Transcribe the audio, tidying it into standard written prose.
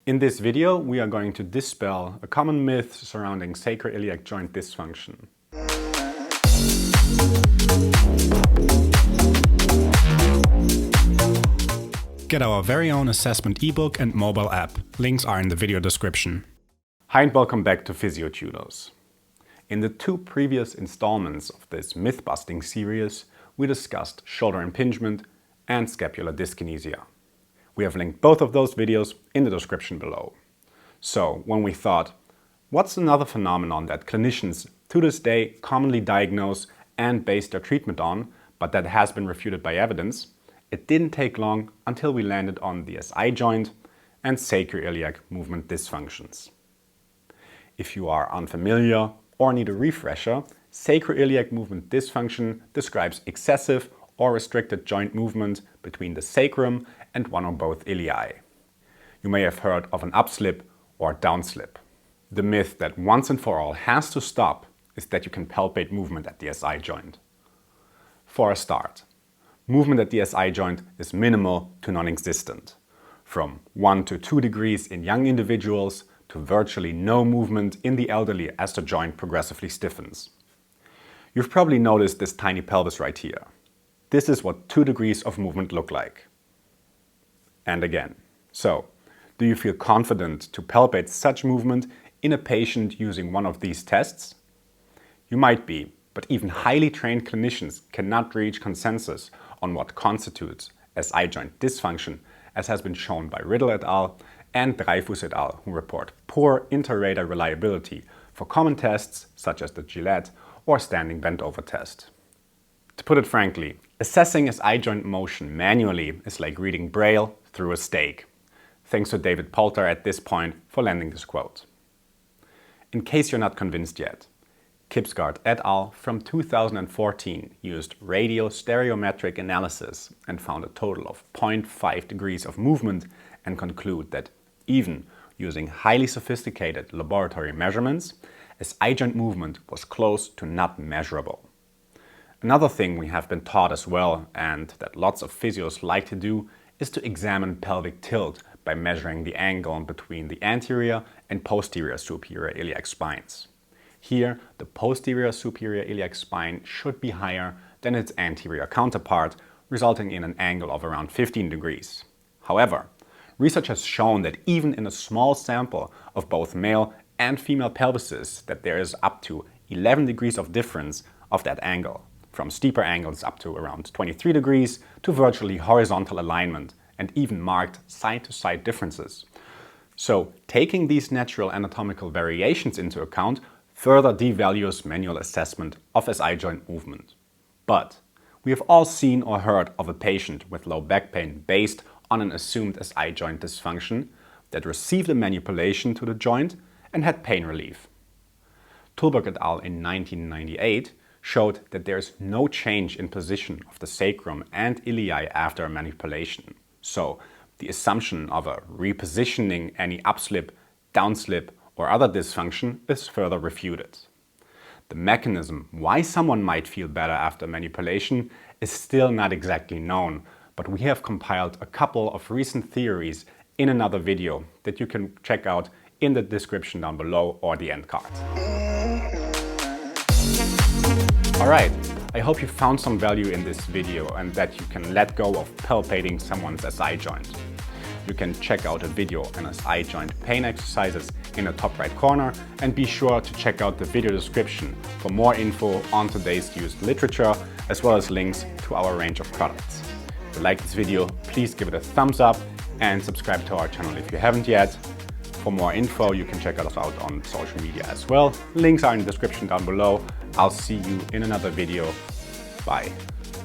In this video, we are going to dispel a common myth surrounding sacroiliac joint dysfunction. Get our very own assessment ebook and mobile app. Links are in the video description. Hi and welcome back to Physiotutors. In the two previous installments of this myth-busting series, we discussed shoulder impingement and scapular dyskinesia. We have linked both of those videos in the description below. So when we thought, what's another phenomenon that clinicians to this day commonly diagnose and base their treatment on, but that has been refuted by evidence, it didn't take long until we landed on the SI joint and sacroiliac movement dysfunctions. If you are unfamiliar or need a refresher, sacroiliac movement dysfunction describes excessive or restricted joint movement between the sacrum and one or both ilii. You may have heard of an upslip or downslip. The myth that once and for all has to stop is that you can palpate movement at the SI joint. For a start, movement at the SI joint is minimal to non-existent, from 1 to 2 degrees in young individuals to virtually no movement in the elderly as the joint progressively stiffens. You've probably noticed this tiny pelvis right here. This is what 2 degrees of movement look like. And again. So, do you feel confident to palpate such movement in a patient using one of these tests? You might be, but even highly trained clinicians cannot reach consensus on what constitutes SI joint dysfunction, as has been shown by Riddle et al. And Dreyfus et al., who report poor inter-rater reliability for common tests such as the Gillette or standing bent over test. To put it frankly, assessing SI joint motion manually is like reading Braille through a steak. Thanks to David Poulter at this point for landing this quote. In case you're not convinced yet, Kipsgaard et al. From 2014 used radio-stereometric analysis and found a total of 0.5 degrees of movement and conclude that even using highly sophisticated laboratory measurements, SI joint movement was close to not measurable. Another thing we have been taught as well, and that lots of physios like to do, is to examine pelvic tilt by measuring the angle between the anterior and posterior superior iliac spines. Here, the posterior superior iliac spine should be higher than its anterior counterpart, resulting in an angle of around 15 degrees. However, research has shown that even in a small sample of both male and female pelvises, that there is up to 11 degrees of difference of that angle, from steeper angles up to around 23 degrees to virtually horizontal alignment and even marked side-to-side differences. So taking these natural anatomical variations into account further devalues manual assessment of SI joint movement. But we have all seen or heard of a patient with low back pain based on an assumed SI joint dysfunction that received a manipulation to the joint and had pain relief. Tulberg et al. In 1998 showed that there is no change in position of the sacrum and ilii after a manipulation. So the assumption of a repositioning any upslip, downslip or other dysfunction is further refuted. The mechanism why someone might feel better after manipulation is still not exactly known, but we have compiled a couple of recent theories in another video that you can check out in the description down below or the end card. Alright, I hope you found some value in this video and that you can let go of palpating someone's SI joint. You can check out a video on SI joint pain exercises in the top right corner, and be sure to check out the video description for more info on today's used literature as well as links to our range of products. If you like this video, please give it a thumbs up and subscribe to our channel if you haven't yet. For more info, you can check us out on social media as well. Links are in the description down below. I'll see you in another video. Bye.